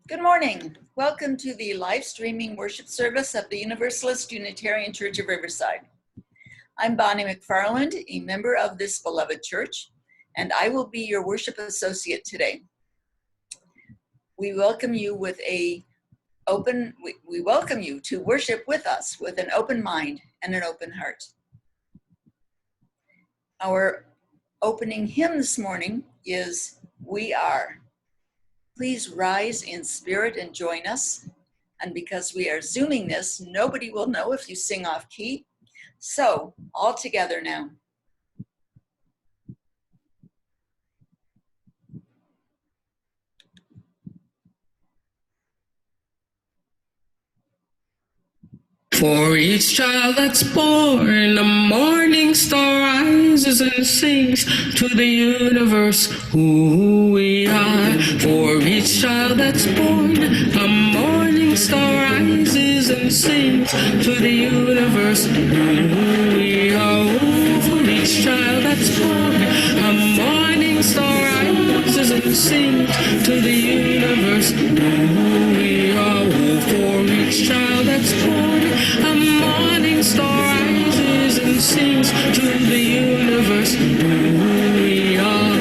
Good morning. Welcome to the live streaming worship service of the Universalist Unitarian Church of Riverside. I'm Bonnie McFarland, a member of this beloved church, and I will be your worship associate today. We welcome you to worship with us with an open mind and an open heart. Our opening hymn this morning is "We Are." Please rise in spirit and join us. And because we are Zooming this, nobody will know if you sing off key. So, all together now. For each child that's born, a morning star rises and sings to the universe who we are. For each child that's born, a morning star rises and sings to the universe who we are. For each child that's born, a morning star rises and sings to the universe who we are. For each child that's born, a morning star rises and sings to the universe who we are.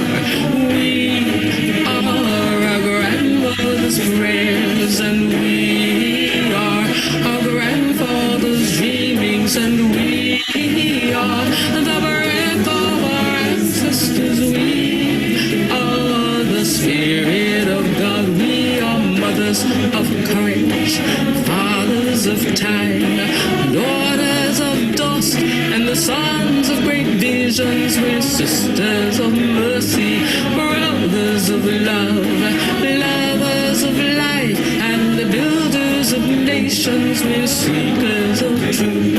We are our grandmother's prayers, and we are our grandfather's dreamings, and we are the breath of our ancestors. We are the Spirit of God. We are mothers of courage, fathers of time, daughters of dust, and the sons of great visions. We're sisters of mercy, brothers of love, lovers of life, and the builders of nations. We're seekers of truth,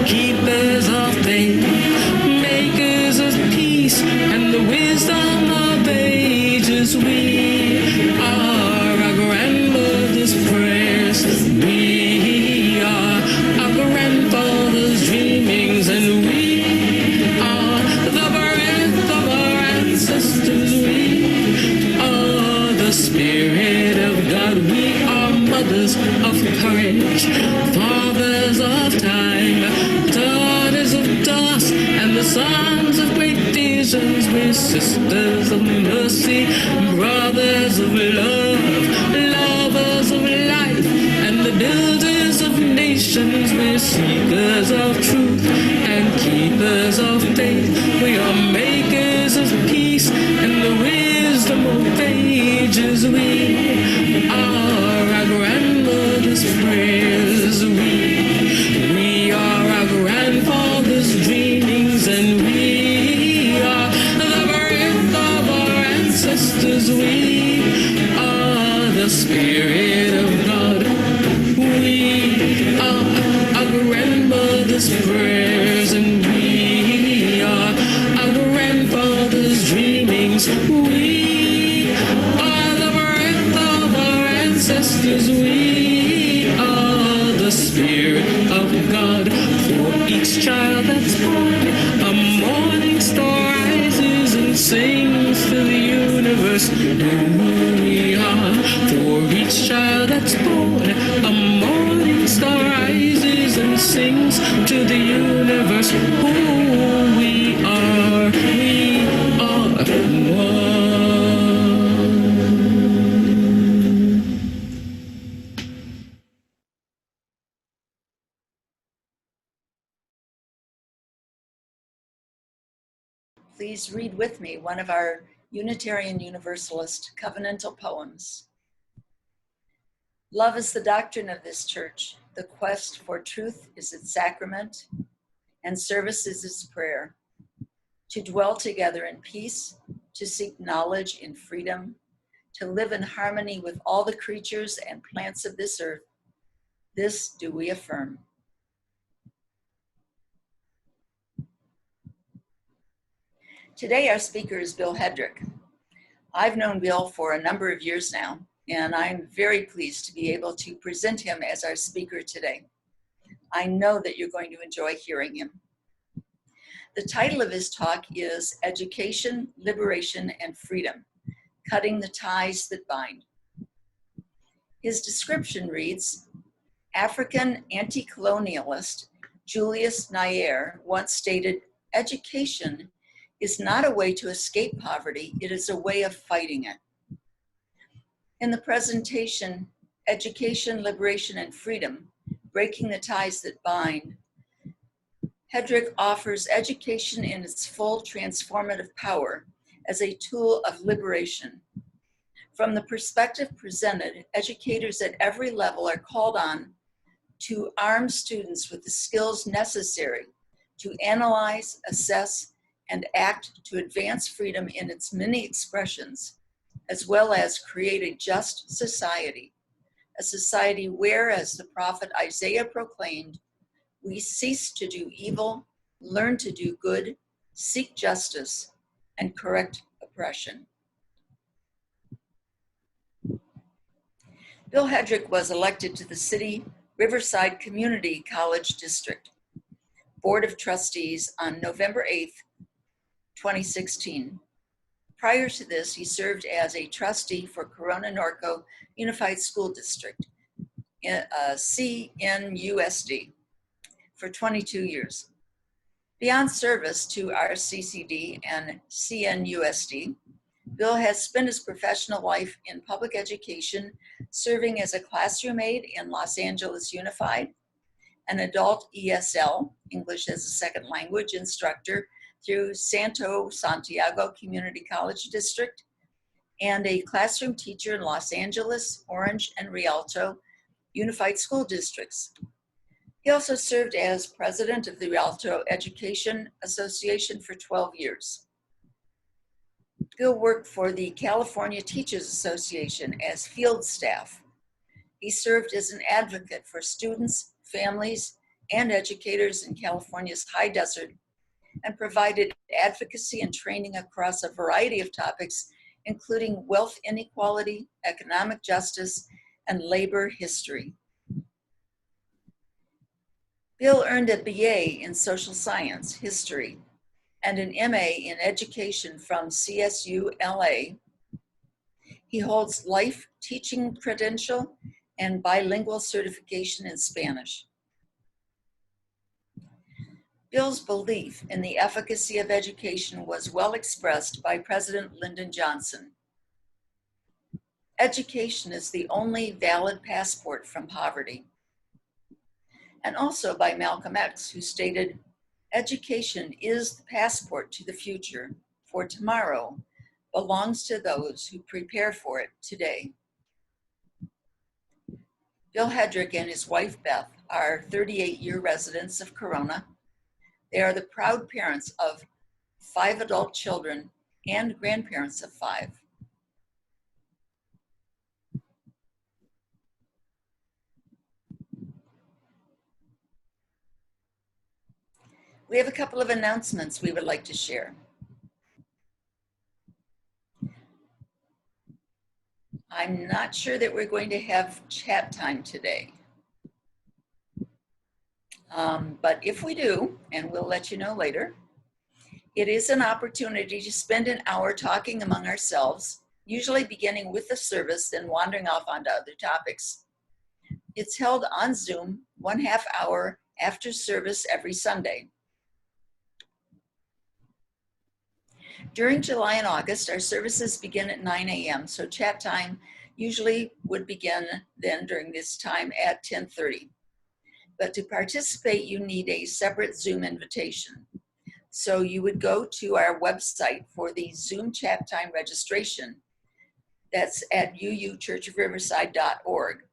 keepers of faith, makers of peace, and the wisdom of ages. We are our grandmother's prayers. We are our grandfather's dreamings, and we are the breath of our ancestors. We are the Spirit of God. We are mothers of courage, fathers of time, daughters of dust, and the sons of great visions. We're sisters of mercy, brothers of love, lovers of life, and the builders of nations. We're seekers of truth and keepers of faith. We are makers of peace and the wisdom of ages. We are our grandmother's prayers. We are our grandfather's dreamings, and we are the breath of our ancestors. We are the Spirit of God. We are our grandmother's prayers, and we are our grandfather's dreamings. We are the breath of our ancestors. We are the Spirit of God. For each child that's born, a morning star rises and sings to the universe who we are. For each child that's born, a morning star rises and sings to the universe who we are. We are one. Please read with me one of our Unitarian Universalist covenantal poems. Love is the doctrine of this church. The quest for truth is its sacrament, and service is its prayer. To dwell together in peace, to seek knowledge in freedom, to live in harmony with all the creatures and plants of this earth, this do we affirm. Today our speaker is Bill Hedrick. I've known Bill for a number of years now, and I'm very pleased to be able to present him as our speaker today. I know that you're going to enjoy hearing him. The title of his talk is Education, Liberation, and Freedom, Cutting the Ties That Bind. His description reads, African anti-colonialist Julius Nyerere once stated, education is not a way to escape poverty, it is a way of fighting it. In the presentation, Education, Liberation, and Freedom, Breaking the Ties That Bind, Hedrick offers education in its full transformative power as a tool of liberation. From the perspective presented, educators at every level are called on to arm students with the skills necessary to analyze, assess, and act to advance freedom in its many expressions, as well as create a just society, a society where, as the prophet Isaiah proclaimed, we cease to do evil, learn to do good, seek justice, and correct oppression. Bill Hedrick was elected to the City Riverside Community College District Board of Trustees on November 8th, 2016. Prior to this, he served as a trustee for Corona Norco Unified School District, CNUSD, for 22 years. Beyond service to our CCD and CNUSD, Bill has spent his professional life in public education, serving as a classroom aide in Los Angeles Unified, an adult ESL, English as a Second Language instructor through Santo Santiago Community College District, and a classroom teacher in Los Angeles, Orange, and Rialto Unified School Districts. He also served as president of the Rialto Education Association for 12 years. Bill worked for the California Teachers Association as field staff. He served as an advocate for students, families, and educators in California's high desert and provided advocacy and training across a variety of topics, including wealth inequality, economic justice, and labor history. Bill earned a BA in social science, history, and an MA in education from CSU LA. He holds life teaching credential and bilingual certification in Spanish. Bill's belief in the efficacy of education was well expressed by President Lyndon Johnson. Education is the only valid passport from poverty. And also by Malcolm X, who stated, education is the passport to the future, for tomorrow belongs to those who prepare for it today. Bill Hedrick and his wife Beth are 38-year residents of Corona. They are the proud parents of 5 adult children and grandparents of 5. We have a couple of announcements we would like to share. I'm not sure that we're going to have chat time today. But if we do, and we'll let you know later, it is an opportunity to spend an hour talking among ourselves, usually beginning with the service, then wandering off onto other topics. It's held on Zoom, 1/2 hour after service every Sunday. During July and August, our services begin at 9 a.m., so chat time usually would begin then during this time at 10:30. But to participate, you need a separate Zoom invitation. So you would go to our website for the Zoom chat time registration. That's at uuchurchofriverside.org,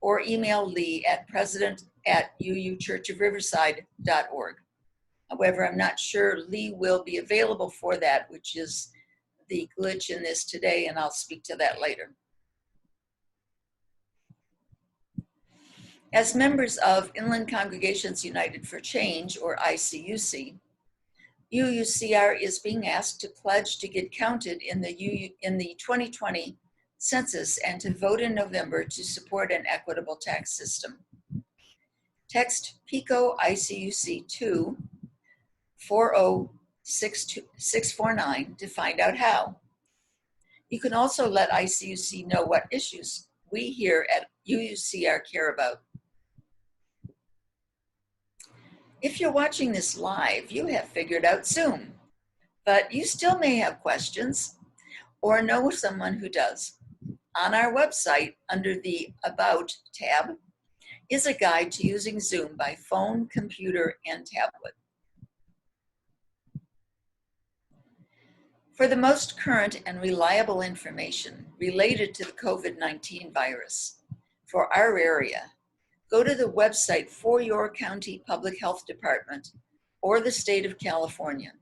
or email Lee at president@uuchurchofriverside.org. However, I'm not sure Lee will be available for that, which is the glitch in this today, and I'll speak to that later. As members of Inland Congregations United for Change, or ICUC, UUCR is being asked to pledge to get counted in the 2020 census and to vote in November to support an equitable tax system. Text PICO ICUC 2 40649 to find out how. You can also let ICUC know what issues we here at UUCR care about. If you're watching this live, you have figured out Zoom, but you still may have questions or know someone who does. On our website, under the About tab, is a guide to using Zoom by phone, computer, and tablet. For the most current and reliable information related to the COVID-19 virus for our area, go to the website for your county public health department or the state of California.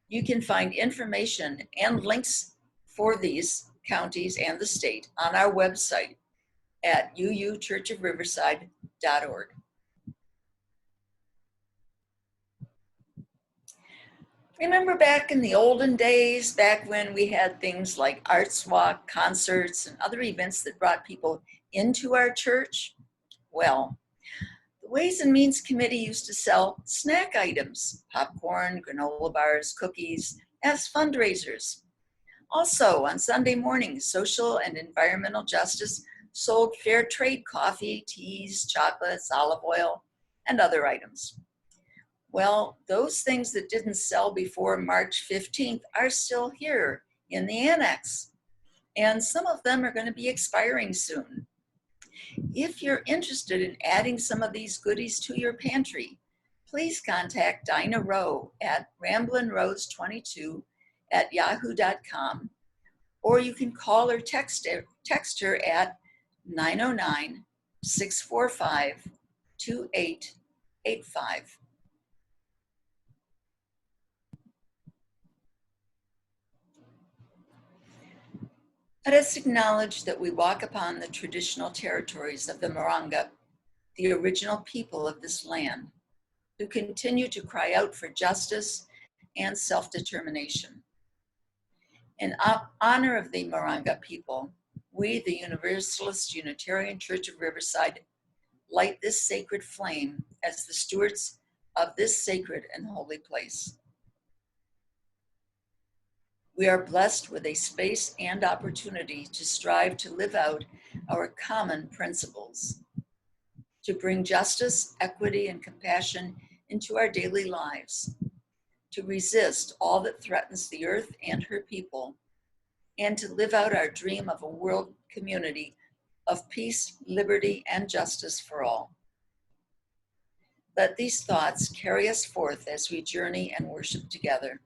You can find information and links for these counties and the state on our website at uuchurchofriverside.org. Remember back in the olden days, back when we had things like Arts Walk, concerts, and other events that brought people into our church? Well, the Ways and Means Committee used to sell snack items, popcorn, granola bars, cookies, as fundraisers. Also, on Sunday mornings, Social and Environmental Justice sold fair trade coffee, teas, chocolates, olive oil, and other items. Well, those things that didn't sell before March 15th are still here in the annex, and some of them are going to be expiring soon. If you're interested in adding some of these goodies to your pantry, please contact Dinah Rowe at ramblinrose22@yahoo.com, or you can call or text her at 909-645-2885. Let us acknowledge that we walk upon the traditional territories of the Moronga, the original people of this land, who continue to cry out for justice and self-determination. In honor of the Moronga people, we, the Universalist Unitarian Church of Riverside, light this sacred flame as the stewards of this sacred and holy place. We are blessed with a space and opportunity to strive to live out our common principles, to bring justice, equity, and compassion into our daily lives, to resist all that threatens the earth and her people, and to live out our dream of a world community of peace, liberty, and justice for all. Let these thoughts carry us forth as we journey and worship together.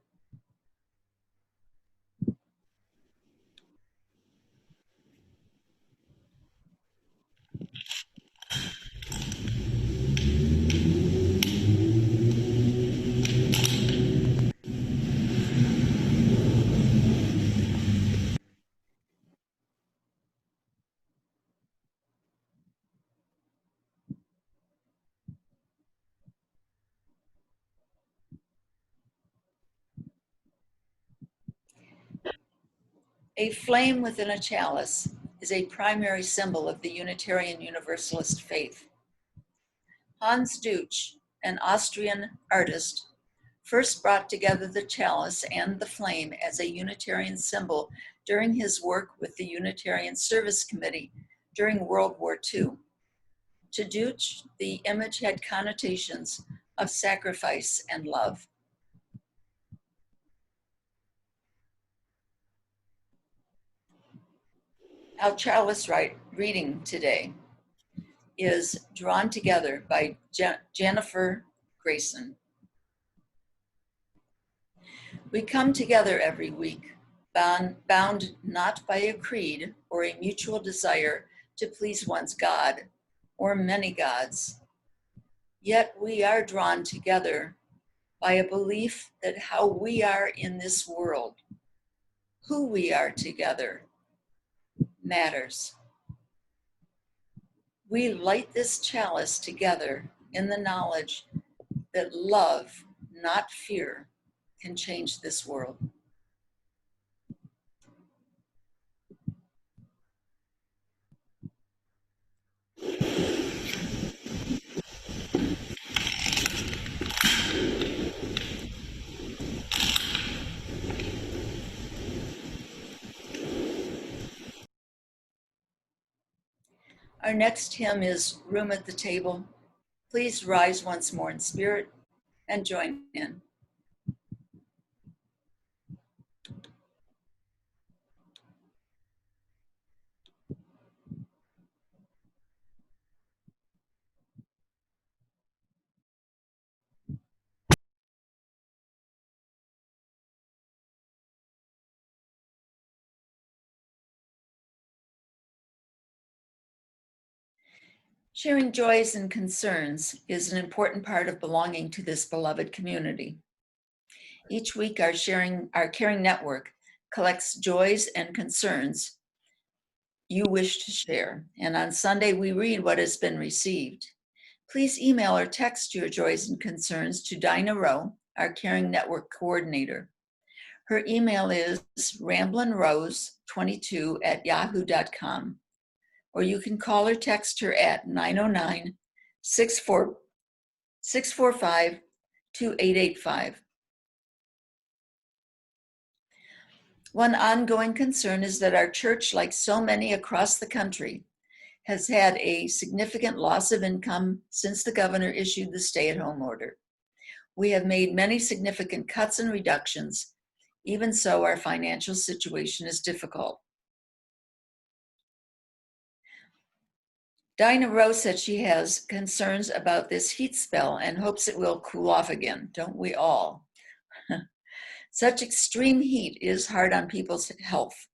A flame within a chalice is a primary symbol of the Unitarian Universalist faith. Hans Deutsch, an Austrian artist, first brought together the chalice and the flame as a Unitarian symbol during his work with the Unitarian Service Committee during World War II. To Deutsch, the image had connotations of sacrifice and love. Our chalice reading today is Drawn Together by Jennifer Grayson. We come together every week, bound not by a creed or a mutual desire to please one's God or many gods. Yet we are drawn together by a belief that how we are in this world, who we are together, matters. We light this chalice together in the knowledge that love, not fear, can change this world. Our next hymn is Room at the Table. Please rise once more in spirit and join in. Sharing joys and concerns is an important part of belonging to this beloved community. Each week, our Caring Network collects joys and concerns you wish to share. And on Sunday, we read what has been received. Please email or text your joys and concerns to Dinah Rowe, our Caring Network coordinator. Her email is ramblinrose22@yahoo.com, or you can call or text her at 909-645-2885. One ongoing concern is that our church, like so many across the country, has had a significant loss of income since the governor issued the stay-at-home order. We have made many significant cuts and reductions. Even so, our financial situation is difficult. Dinah Rose said she has concerns about this heat spell and hopes it will cool off again. Don't we all? Such extreme heat is hard on people's health.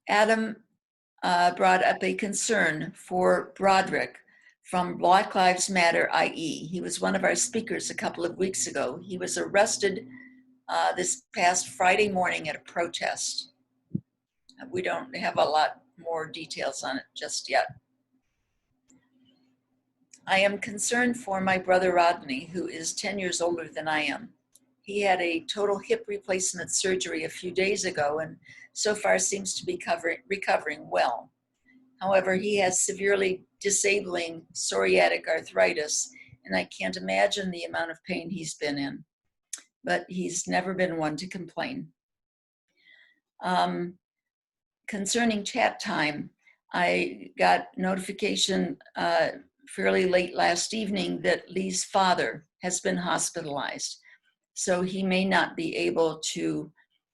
Adam brought up a concern for Broderick from Black Lives Matter IE. He was one of our speakers a couple of weeks ago. He was arrested this past Friday morning at a protest. We don't have a lot more details on it just yet. I am concerned for my brother Rodney, who is 10 years older than I am. He had a total hip replacement surgery a few days ago and so far seems to be recovering well. However, he has severely disabling psoriatic arthritis, and I can't imagine the amount of pain he's been in, but he's never been one to complain. Concerning chat time, I got notification fairly late last evening that Lee's father has been hospitalized. So he may not be able to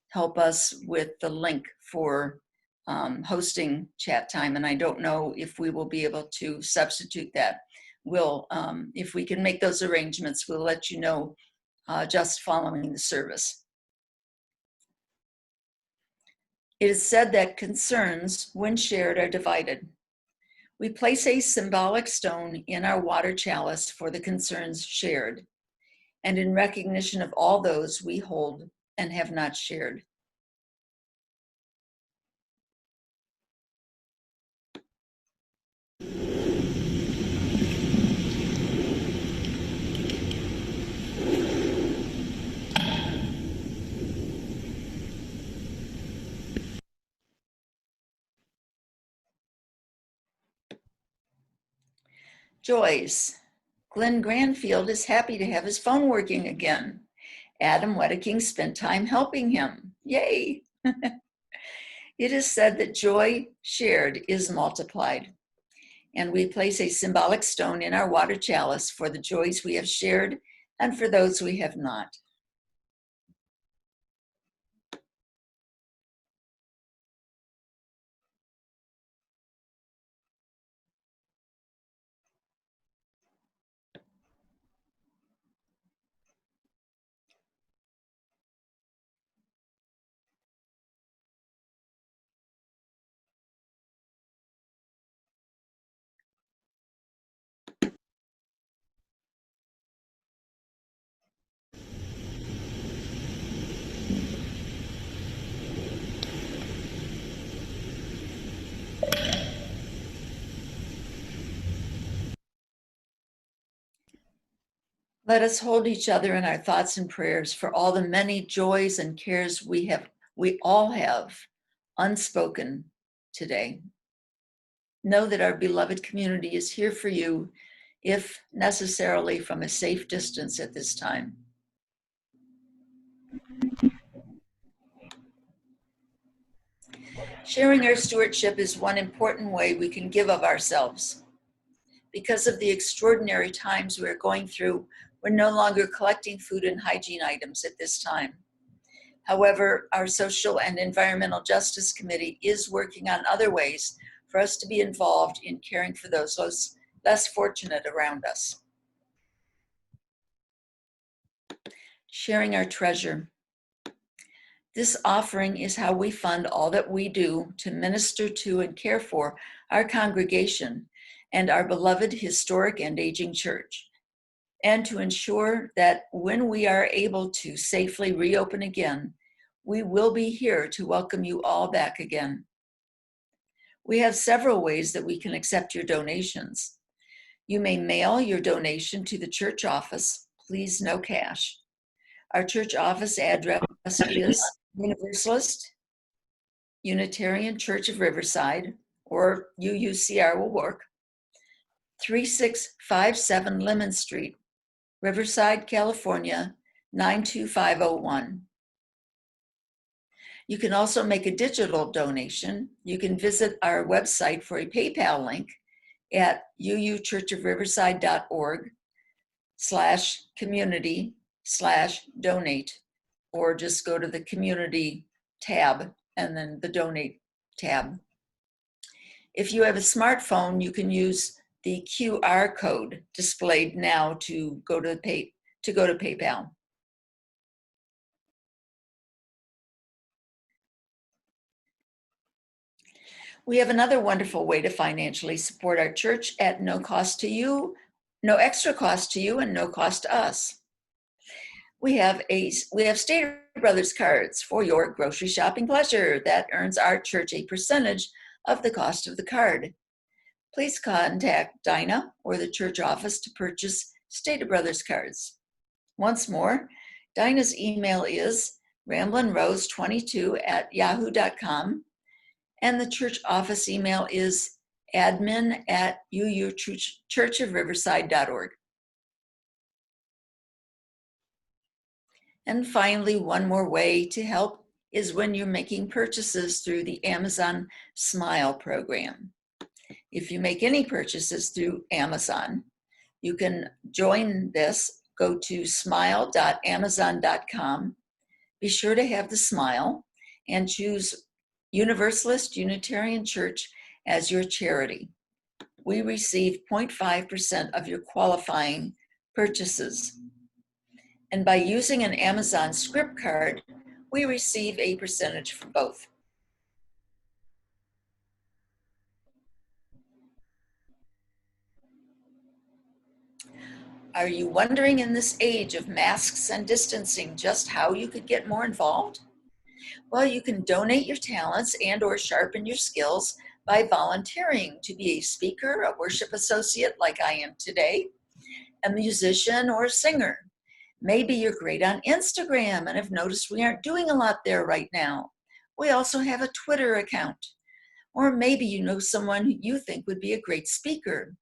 help us with the link for hosting chat time. And I don't know if we will be able to substitute that. We'll, if we can make those arrangements, we'll let you know just following the service. It is said that concerns, when shared, are divided. We place a symbolic stone in our water chalice for the concerns shared, and in recognition of all those we hold and have not shared. Joys. Glenn Granfield is happy to have his phone working again. Adam Wedeking spent time helping him. Yay! It is said that joy shared is multiplied, and we place a symbolic stone in our water chalice for the joys we have shared and for those we have not. Let us hold each other in our thoughts and prayers for all the many joys and cares we all have unspoken today. Know that our beloved community is here for you, if necessarily from a safe distance at this time. Sharing our stewardship is one important way we can give of ourselves. Because of the extraordinary times we're going through, we're no longer collecting food and hygiene items at this time. However, our Social and Environmental Justice Committee is working on other ways for us to be involved in caring for those less fortunate around us. Sharing our treasure. This offering is how we fund all that we do to minister to and care for our congregation and our beloved historic and aging church, and to ensure that when we are able to safely reopen again, we will be here to welcome you all back again. We have several ways that we can accept your donations. You may mail your donation to the church office, please no cash. Our church office address is Universalist Unitarian Church of Riverside, or UUCR will work, 3657 Lemon Street, Riverside, California, 92501. You can also make a digital donation. You can visit our website for a PayPal link at uuchurchofriverside.org/community/donate, or just go to the community tab and then the donate tab. If you have a smartphone, you can use the QR code displayed now to go to PayPal. We have another wonderful way to financially support our church at no cost to you, no extra cost to you, and no cost to us. We have Stater Brothers cards for your grocery shopping pleasure that earns our church a percentage of the cost of the card. Please contact Dinah or the church office to purchase Stater Brothers cards. Once more, Dinah's email is ramblinrose22@yahoo.com, and the church office email is admin@uuchurchofriverside.org. And finally, one more way to help is when you're making purchases through the Amazon Smile program. If you make any purchases through Amazon, you can join this. Go to smile.amazon.com. Be sure to have the smile and choose Universalist Unitarian Church as your charity. We receive 0.5% of your qualifying purchases. And by using an Amazon script card, we receive a percentage for both. Are you wondering in this age of masks and distancing just how you could get more involved? Well, you can donate your talents and or sharpen your skills by volunteering to be a speaker, a worship associate like I am today, a musician or a singer. Maybe you're great on Instagram and have noticed we aren't doing a lot there right now. We also have a Twitter account. Or maybe you know someone you think would be a great speaker.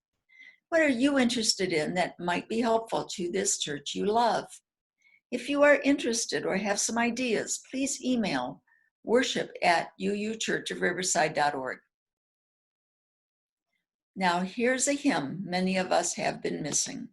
What are you interested in that might be helpful to this church you love? If you are interested or have some ideas, please email worship@uuchurchofriverside.org. Now here's a hymn many of us have been missing.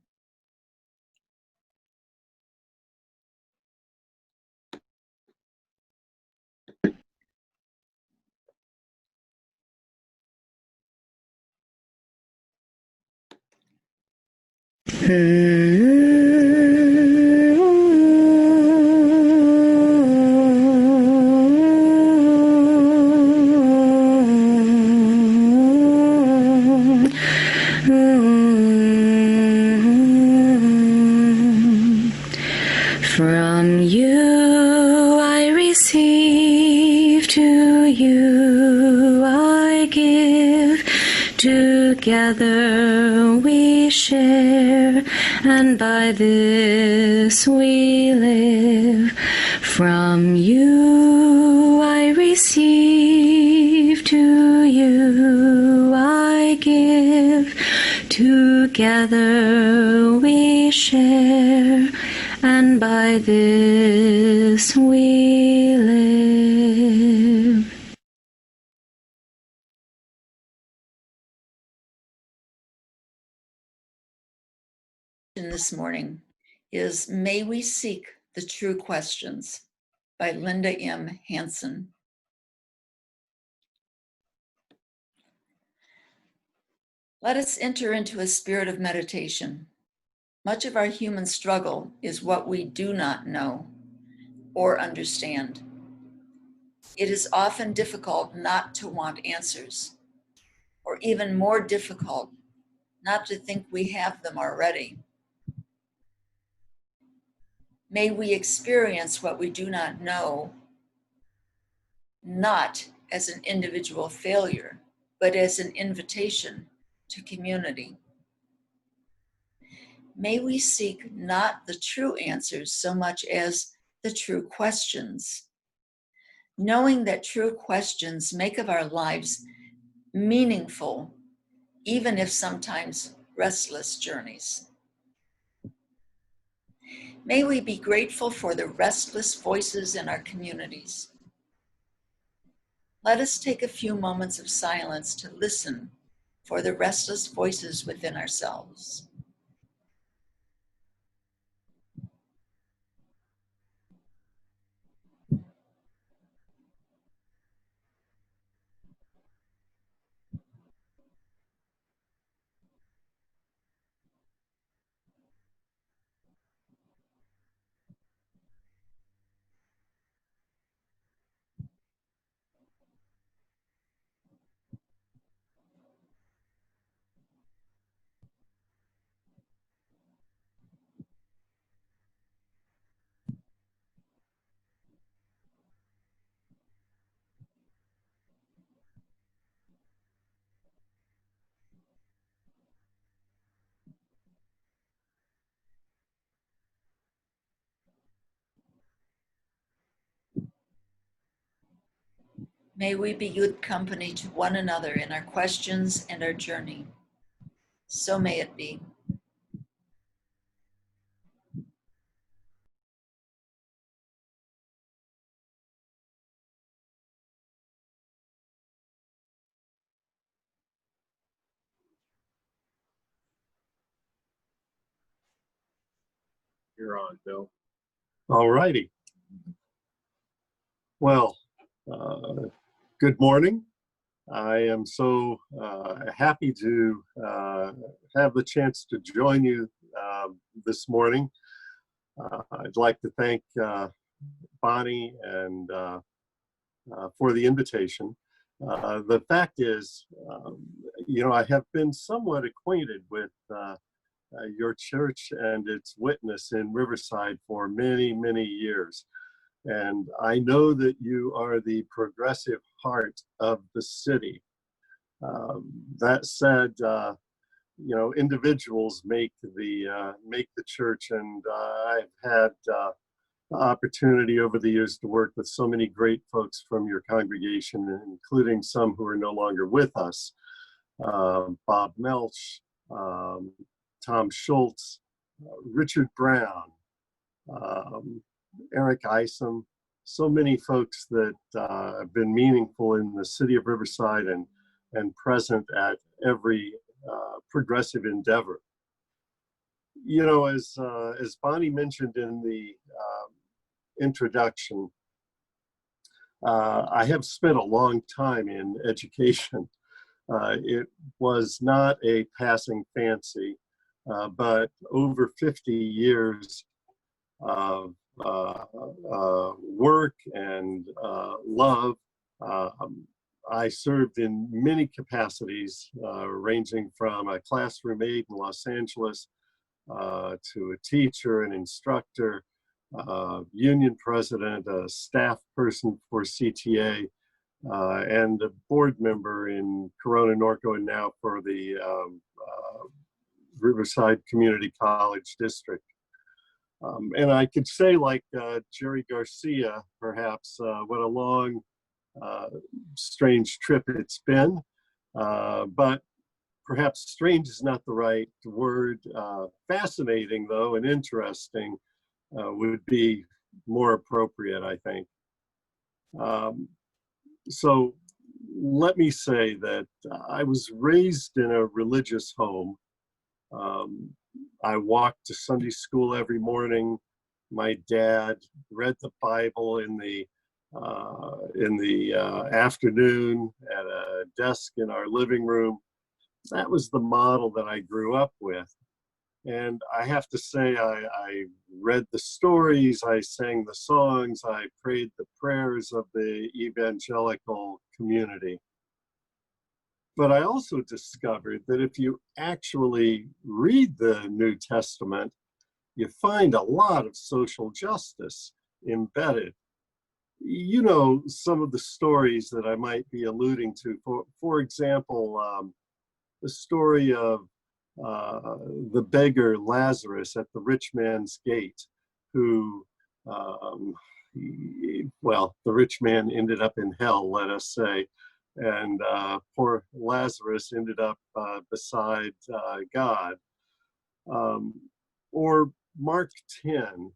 From you I receive, to you I give. Together we share, and by this we live. From you I receive, to you I give. Together we share, and by this we live. This morning is May We Seek the True Questions by Linda M. Hansen. Let us enter into a spirit of meditation. Much of our human struggle is what we do not know or understand. It is often difficult not to want answers, or even more difficult not to think we have them already. May we experience what we do not know, not as an individual failure, but as an invitation to community. May we seek not the true answers so much as the true questions, knowing that true questions make of our lives meaningful, even if sometimes restless journeys. May we be grateful for the restless voices in our communities. Let us take a few moments of silence to listen for the restless voices within ourselves. May we be good company to one another in our questions and our journey. So may it be. You're on, Bill. All righty. Well, good morning. I am so happy to have the chance to join you this morning. I'd like to thank Bonnie and for the invitation. The fact is, I have been somewhat acquainted with your church and its witness in Riverside for many, many years. And I know that you are the progressive heart of the city. That said, individuals make the church, and I've had the opportunity over the years to work with so many great folks from your congregation, including some who are no longer with us. Bob Melch, Tom Schultz, Richard Brown, Eric Isom, so many folks that have been meaningful in the city of Riverside and present at every progressive endeavor. As Bonnie mentioned in the introduction, I have spent a long time in education. It was not a passing fancy, but over 50 years of work and love. I served in many capacities, ranging from a classroom aide in Los Angeles to a teacher, an instructor, union president, a staff person for CTA, and a board member in Corona, Norco, and now for the Riverside Community College District. And I could say, like Jerry Garcia, perhaps, what a long, strange trip it's been. But perhaps strange is not the right word. Fascinating, though, and interesting would be more appropriate, I think. So let me say that I was raised in a religious home. Um, I walked to Sunday school every morning. My dad read the Bible in the afternoon at a desk in our living room. That was the model that I grew up with. And I have to say, I read the stories, I sang the songs, I prayed the prayers of the evangelical community. But I also discovered that if you actually read the New Testament, you find a lot of social justice embedded. You know, some of the stories that I might be alluding to. For example, the story of the beggar Lazarus at the rich man's gate, who, well, the rich man ended up in hell, let us say, and poor Lazarus ended up beside God. Or Mark 10,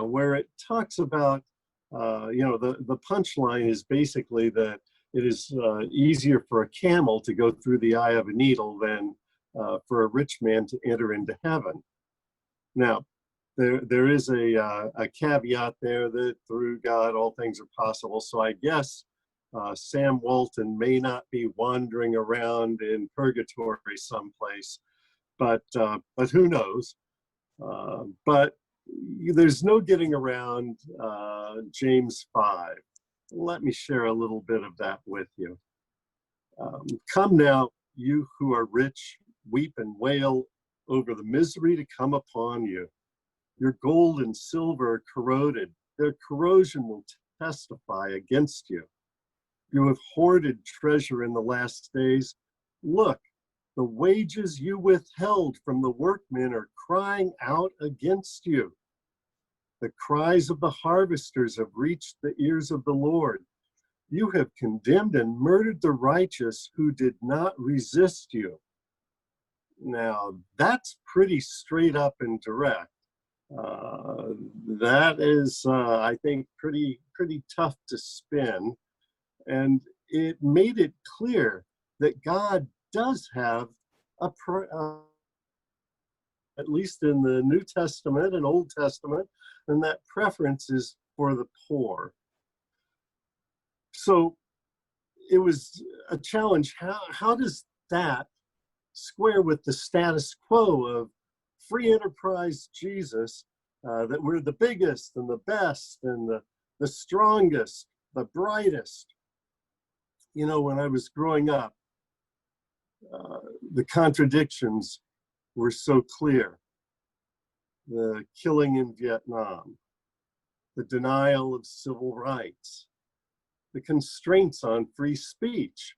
where it talks about, the punchline is basically that it is easier for a camel to go through the eye of a needle than for a rich man to enter into heaven. Now, there is a caveat there that through God all things are possible. So I guess Sam Walton may not be wandering around in purgatory someplace, but who knows? But there's no getting around James 5. Let me share a little bit of that with you. Come now, you who are rich, weep and wail over the misery to come upon you. Your gold and silver are corroded. Their corrosion will testify against you. You have hoarded treasure in the last days. Look, the wages you withheld from the workmen are crying out against you. The cries of the harvesters have reached the ears of the Lord. You have condemned and murdered the righteous who did not resist you. Now, that's pretty straight up and direct. That is, I think, pretty tough to spin. And it made it clear that God does have at least in the New Testament and Old Testament, and that preference is for the poor. So it was a challenge. How does that square with the status quo of free enterprise Jesus, that we're the biggest and the best and the strongest, the brightest? You know, when I was growing up, the contradictions were so clear. The killing in Vietnam, the denial of civil rights, the constraints on free speech,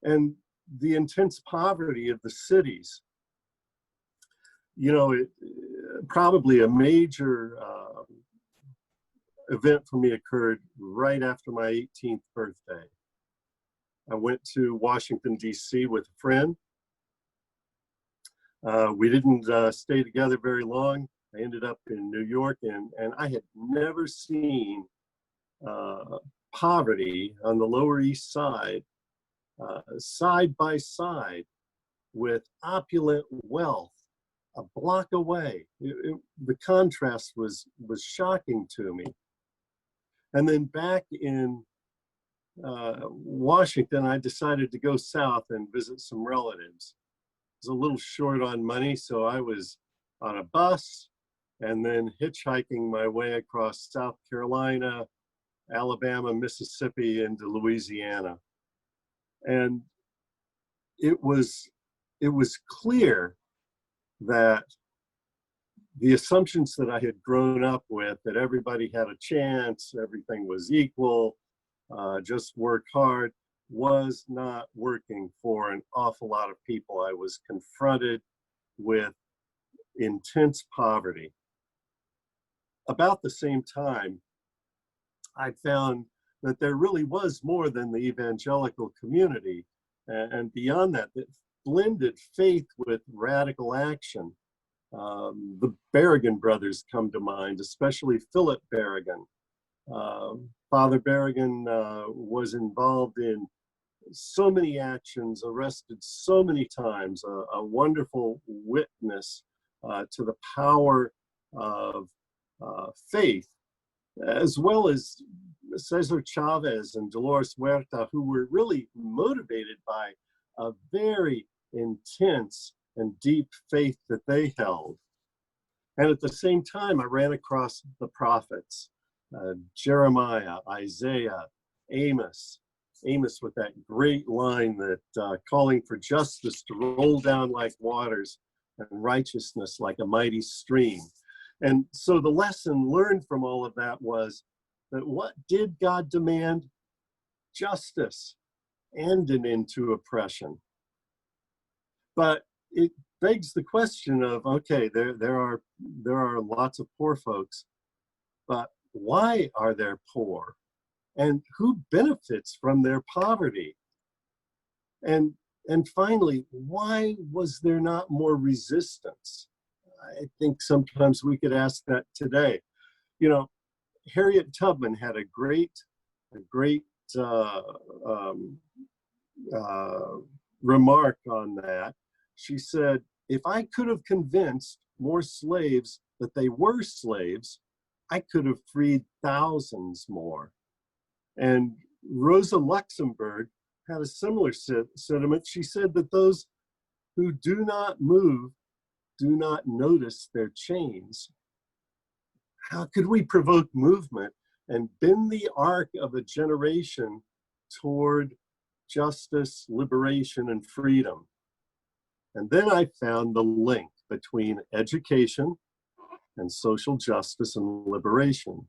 and the intense poverty of the cities. You know, probably a major event for me occurred right after my 18th birthday. I went to Washington, D.C. with a friend. We didn't stay together very long. I ended up in New York, and I had never seen poverty on the Lower East Side side by side with opulent wealth a block away. The contrast was shocking to me. And then back in Washington, I decided to go south and visit some relatives. I was a little short on money, so I was on a bus and then hitchhiking my way across South Carolina, Alabama, Mississippi, into Louisiana. And it was clear that the assumptions that I had grown up with, that everybody had a chance, everything was equal, just work hard, was not working for an awful lot of people. I was confronted with intense poverty. About the same time, I found that there really was more than the evangelical community, and beyond that, that blended faith with radical action. The Berrigan brothers come to mind, especially Philip Berrigan. Father Berrigan was involved in so many actions, arrested so many times, a wonderful witness to the power of faith, as well as Cesar Chavez and Dolores Huerta, who were really motivated by a very intense and deep faith that they held. And at the same time, I ran across the prophets, Jeremiah, Isaiah, Amos. Amos with that great line that calling for justice to roll down like waters and righteousness like a mighty stream. And so the lesson learned from all of that was that what did God demand? Justice and an end to oppression. But it begs the question of, okay, there are lots of poor folks, but why are there poor? And who benefits from their poverty? And finally, why was there not more resistance? I think sometimes we could ask that today. You know, Harriet Tubman had a great remark on that. She said, if I could have convinced more slaves that they were slaves, I could have freed thousands more. And Rosa Luxemburg had a similar sentiment. She said that those who do not move do not notice their chains. How could we provoke movement and bend the arc of a generation toward justice, liberation, and freedom? And then I found the link between education and social justice and liberation.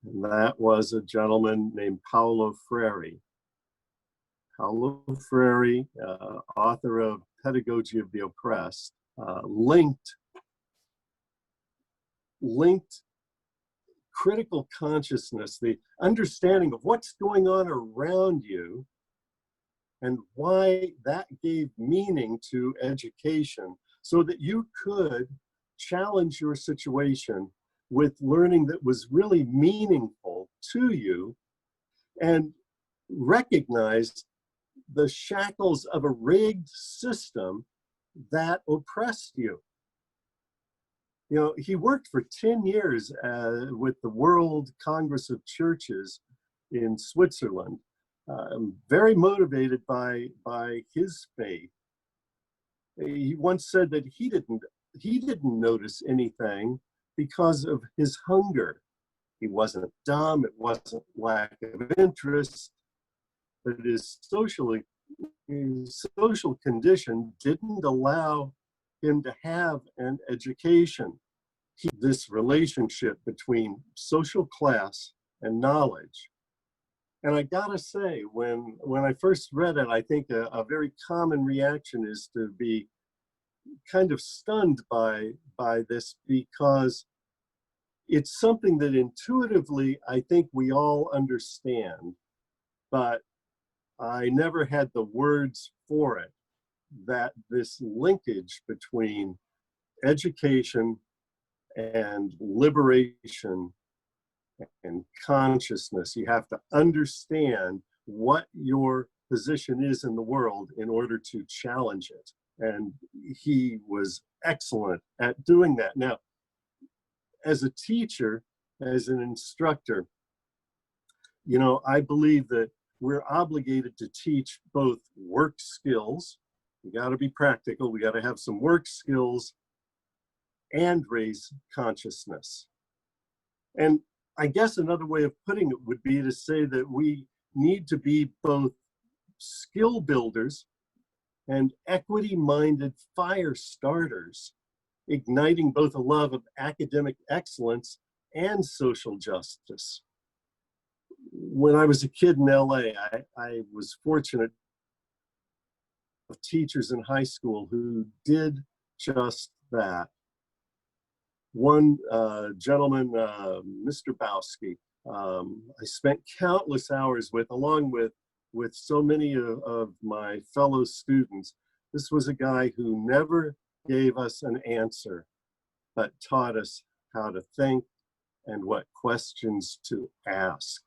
And that was a gentleman named Paulo Freire. Paulo Freire, author of Pedagogy of the Oppressed, linked critical consciousness, the understanding of what's going on around you, and why that gave meaning to education, so that you could challenge your situation with learning that was really meaningful to you, and recognize the shackles of a rigged system that oppressed you. You know, he worked for 10 years with the World Congress of Churches in Switzerland, very motivated by his faith. He once said that he didn't notice anything because of his hunger. He wasn't dumb, it wasn't lack of interest, but his social condition didn't allow him to have an education. This relationship between social class and knowledge. And I gotta say, when I first read it, I think a very common reaction is to be kind of stunned by this, because it's something that intuitively I think we all understand, but I never had the words for it, that this linkage between education and liberation and consciousness. You have to understand what your position is in the world in order to challenge it. And he was excellent at doing that. Now, as a teacher, as an instructor, you know, I believe that we're obligated to teach both work skills. We got to be practical. We got to have some work skills and raise consciousness. And I guess another way of putting it would be to say that we need to be both skill builders and equity-minded fire starters, igniting both a love of academic excellence and social justice. When I was a kid in LA, I was fortunate of teachers in high school who did just that. One gentleman, Mr. Bowski, I spent countless hours with, along with so many of my fellow students. This was a guy who never gave us an answer, but taught us how to think and what questions to ask.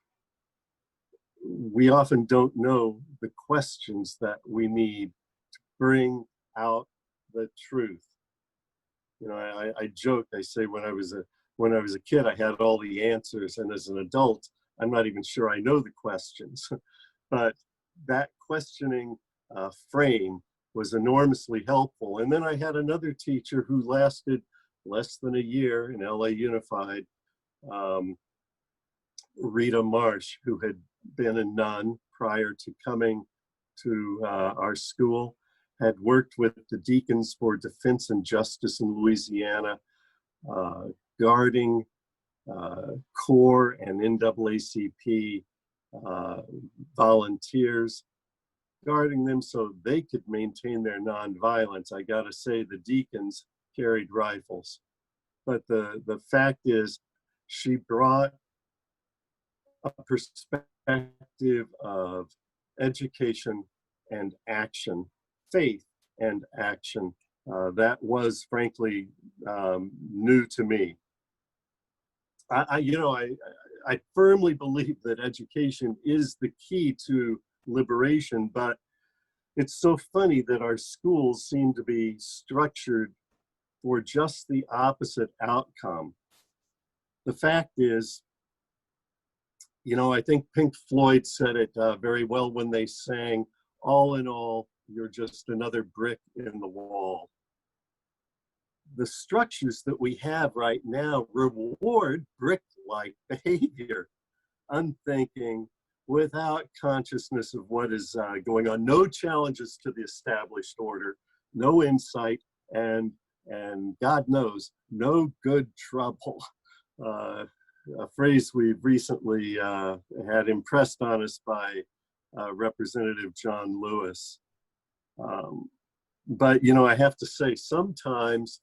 we often don't know the questions that we need to bring out the truth. You know, I joke, I say when I was a kid, I had all the answers, and as an adult, I'm not even sure I know the questions. But that questioning frame was enormously helpful. And then I had another teacher who lasted less than a year in LA Unified, Rita Marsh, who had been a nun prior to coming to our school, had worked with the Deacons for Defense and Justice in Louisiana, guarding CORE and NAACP volunteers, guarding them so they could maintain their nonviolence. I gotta say, the Deacons carried rifles. But the fact is, she brought a perspective of education and action, faith and action, that was frankly new to me. I firmly believe that education is the key to liberation, but it's so funny that our schools seem to be structured for just the opposite outcome. The fact is, I think Pink Floyd said it very well when they sang, "All in all, you're just another brick in the wall." The structures that we have right now reward brick-like behavior, unthinking, without consciousness of what is going on, no challenges to the established order, no insight, and God knows, no good trouble. A phrase we've recently had impressed on us by Representative John Lewis. But, I have to say, sometimes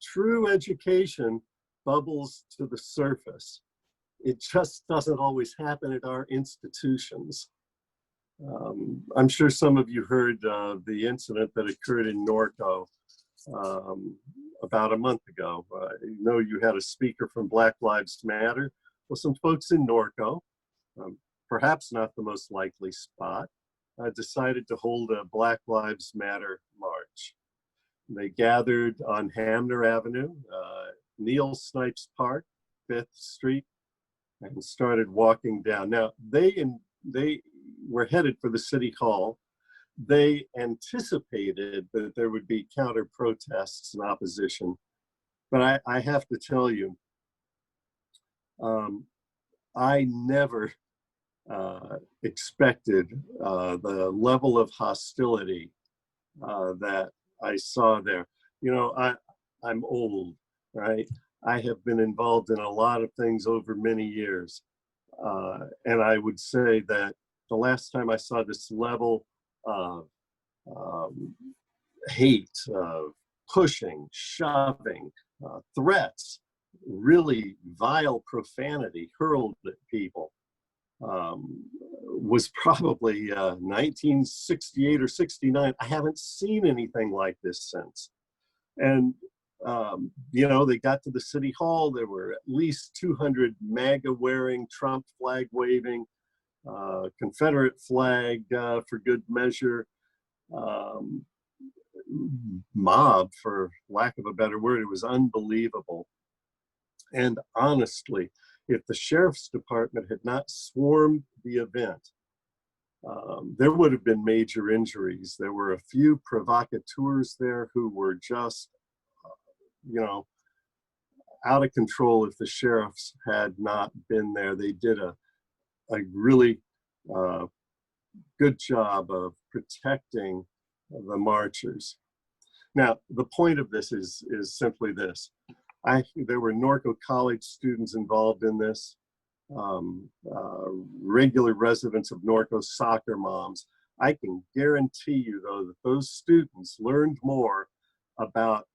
true education bubbles to the surface. It just doesn't always happen at our institutions. I'm sure some of you heard the incident that occurred in Norco about a month ago. You had a speaker from Black Lives Matter. Well, some folks in Norco, perhaps not the most likely spot, decided to hold a Black Lives Matter march. They gathered on Hamner Avenue, Neil Snipes Park, 5th Street, and started walking down. Now, they were headed for the City Hall. They anticipated that there would be counter protests and opposition. But I have to tell you, I never expected the level of hostility that I saw there. I'm old, right? I have been involved in a lot of things over many years. And I would say that the last time I saw this level of hate, pushing, shoving, threats, really vile profanity hurled at people, was probably 1968 or 69. I haven't seen anything like this since. And, they got to the City Hall. There were at least 200 MAGA wearing, Trump flag waving, Confederate flag for good measure, mob, for lack of a better word. It was unbelievable. And honestly, if the sheriff's department had not swarmed the event, there would have been major injuries. There were a few provocateurs there who were just, out of control if the sheriffs had not been there. They did a really good job of protecting the marchers. Now, the point of this is simply this. There were Norco College students involved in this, regular residents of Norco, soccer moms. I can guarantee you, though, that those students learned more about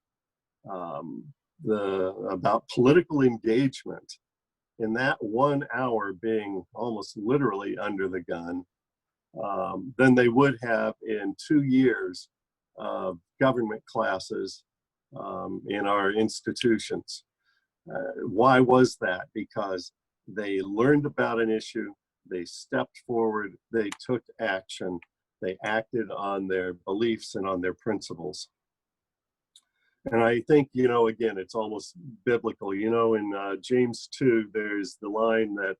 political engagement in that 1 hour being almost literally under the gun than they would have in 2 years of government classes in our institutions. Why was that? Because they learned about an issue, they stepped forward, they took action, they acted on their beliefs and on their principles. And I think, again, it's almost biblical. In James 2, there's the line that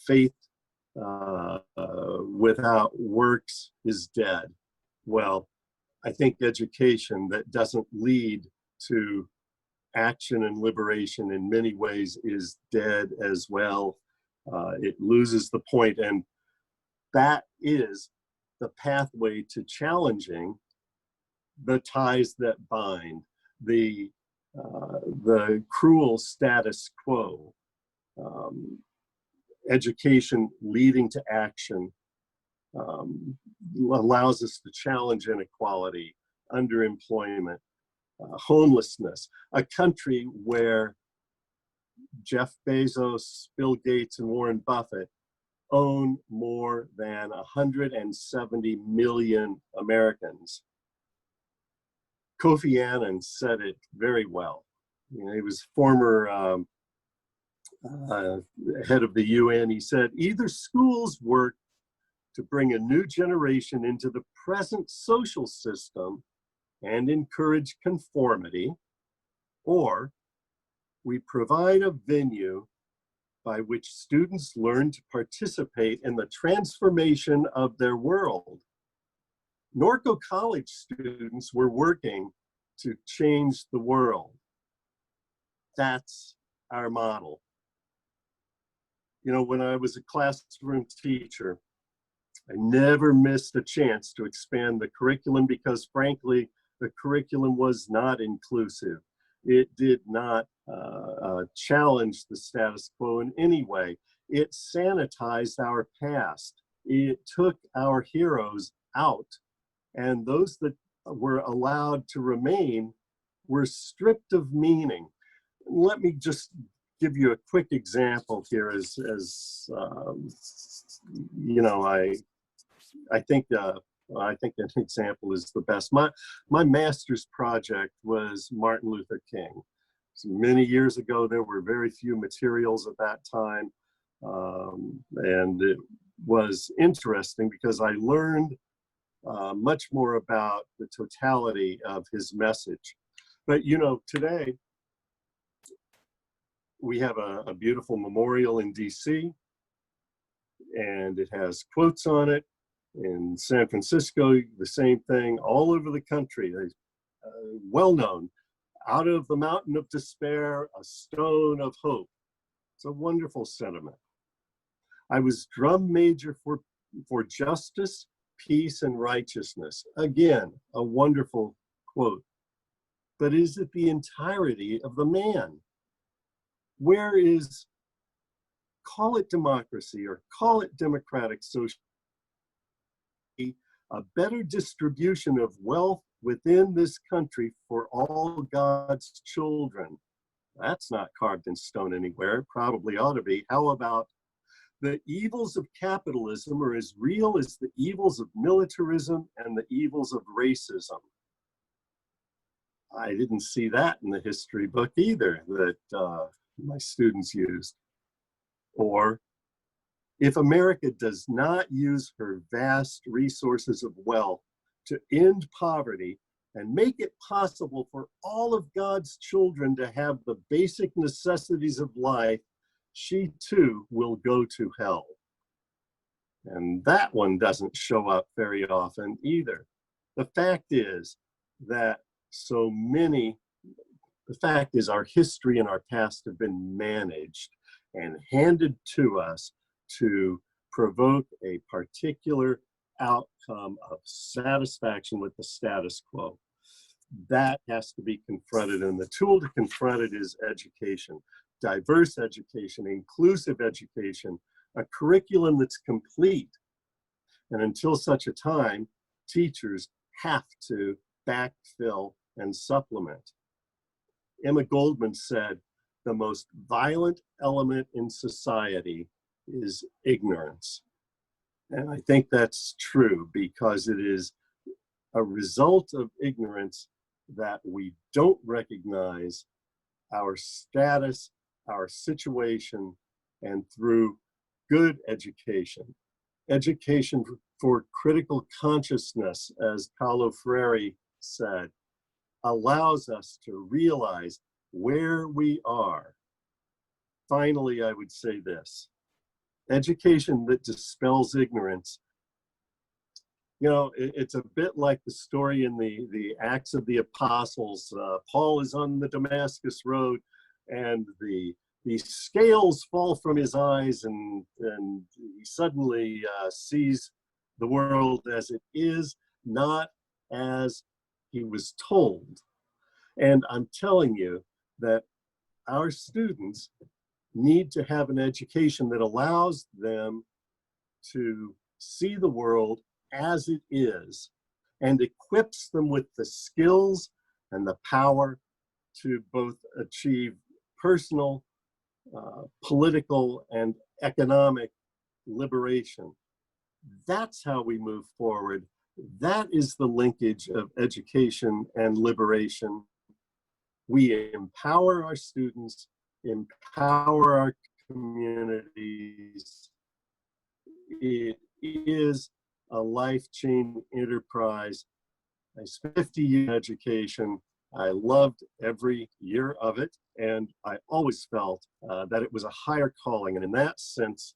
faith without works is dead. Well, I think education that doesn't lead to action and liberation in many ways is dead as well. It loses the point, and that is the pathway to challenging the ties that bind, the cruel status quo. Education leading to action allows us to challenge inequality, underemployment, homelessness, a country where Jeff Bezos, Bill Gates, and Warren Buffett own more than 170 million Americans. Kofi Annan said it very well. He was former head of the UN. He said, either schools work to bring a new generation into the present social system and encourage conformity, or we provide a venue by which students learn to participate in the transformation of their world. Norco College students were working to change the world. That's our model. When I was a classroom teacher, I never missed a chance to expand the curriculum because, frankly, the curriculum was not inclusive. It did not challenge the status quo in any way. It sanitized our past. It took our heroes out, and those that were allowed to remain were stripped of meaning. Let me just give you a quick example here. I think an example is the best. My master's project was Martin Luther King. So many years ago, there were very few materials at that time, and it was interesting because I learned much more about the totality of his message. But today we have a beautiful memorial in DC, and it has quotes on it. In San Francisco, the same thing. All over the country, well known. Out of the mountain of despair, a stone of hope. It's a wonderful sentiment. I was drum major for justice, peace, and righteousness. Again, a wonderful quote. But is it the entirety of the man? Where is, call it democracy or call it democratic social, a better distribution of wealth within this country for all God's children? That's not carved in stone anywhere. It probably ought to be. How about the evils of capitalism are as real as the evils of militarism and the evils of racism? I didn't see that in the history book either that my students used. Or if America does not use her vast resources of wealth to end poverty and make it possible for all of God's children to have the basic necessities of life, she too will go to hell. And that one doesn't show up very often either. The fact is our history and our past have been managed and handed to us to provoke a particular outcome of satisfaction with the status quo. That has to be confronted, and the tool to confront it is education. Diverse education, inclusive education, a curriculum that's complete. And until such a time, teachers have to backfill and supplement. Emma Goldman said, the most violent element in society is ignorance. And I think that's true because it is a result of ignorance that we don't recognize our status, our situation, and through good education, education for critical consciousness, as Paulo Freire said, allows us to realize where we are. Finally, I would say this: education that dispels ignorance. You know, it's a bit like the story in the Acts of the Apostles. Paul is on the Damascus Road, and the scales fall from his eyes, and he suddenly sees the world as it is, not as he was told. And I'm telling you that our students need to have an education that allows them to see the world as it is and equips them with the skills and the power to both achieve personal, political, and economic liberation. That's how we move forward. That is the linkage of education and liberation. We empower our students, empower our communities. It is a life-changing enterprise. I spent 50 years in education. I loved every year of it, and I always felt that it was a higher calling. And in that sense,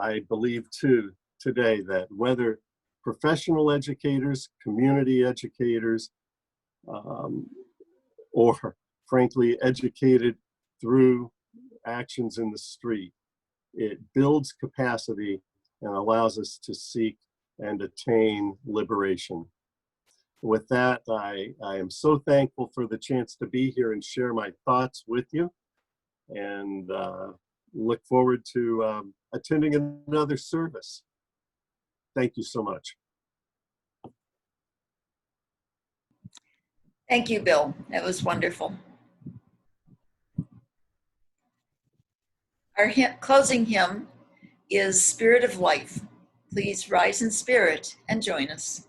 I believe too today that whether professional educators, community educators, or frankly educated through actions in the street, it builds capacity and allows us to seek and attain liberation. With that, I am so thankful for the chance to be here and share my thoughts with you, and look forward to attending another service. Thank you so much. Thank you, Bill. That was wonderful. Our closing hymn is Spirit of Life. Please rise in spirit and join us.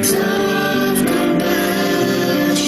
Of compassion.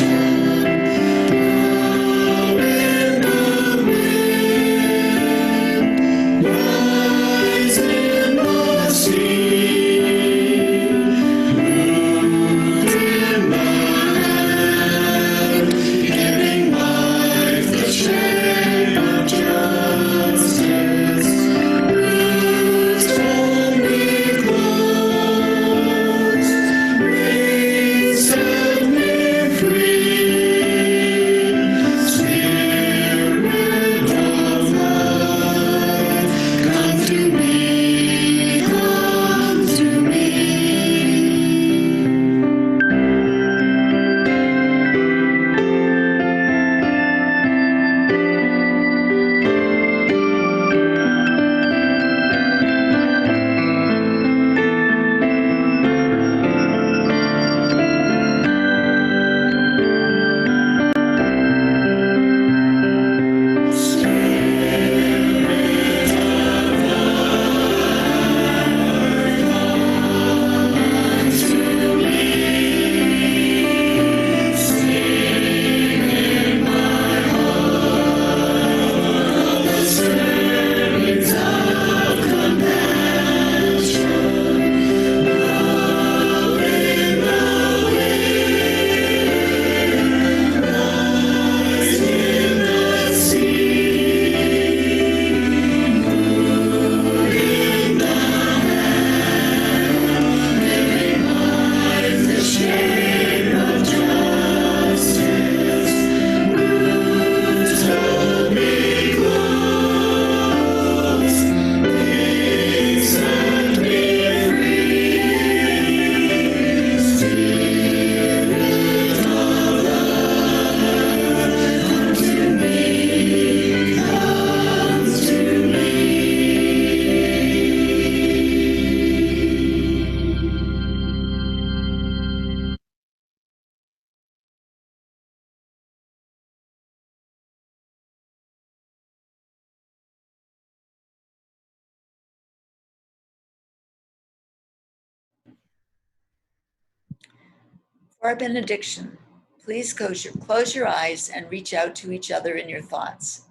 For our benediction, please close your eyes and reach out to each other in your thoughts.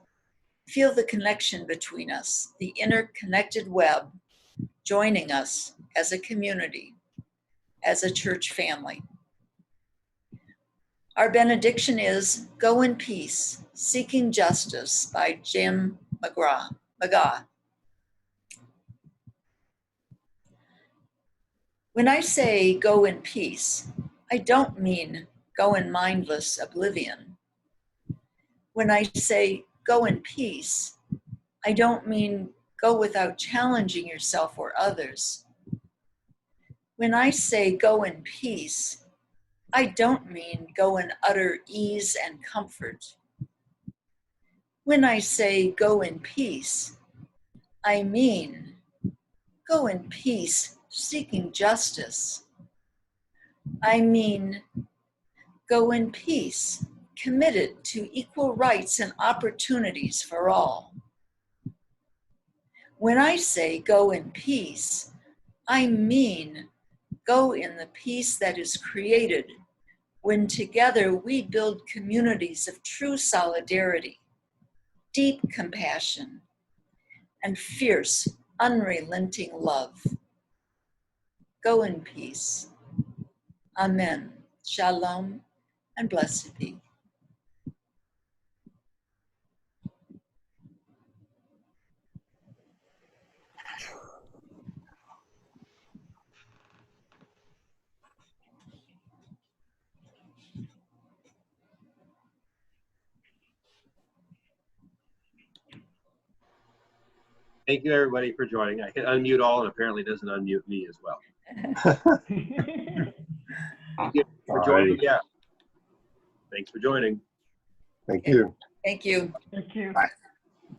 Feel the connection between us, the interconnected web joining us as a community, as a church family. Our benediction is Go in Peace, Seeking Justice by Jim McGraw. When I say go in peace, I don't mean go in mindless oblivion. When I say go in peace, I don't mean go without challenging yourself or others. When I say go in peace, I don't mean go in utter ease and comfort. When I say go in peace, I mean go in peace seeking justice. I mean go in peace committed to equal rights and opportunities for all. When I say go in peace, I mean go in the peace that is created when together we build communities of true solidarity, deep compassion, and fierce, unrelenting love. Go in peace. Amen. Shalom and blessed be. Thank you, everybody, for joining. I hit unmute all, and apparently it doesn't unmute me as well. Thank you for joining. Yeah. Thanks for joining. Thank you. Thank you. Thank you. Bye.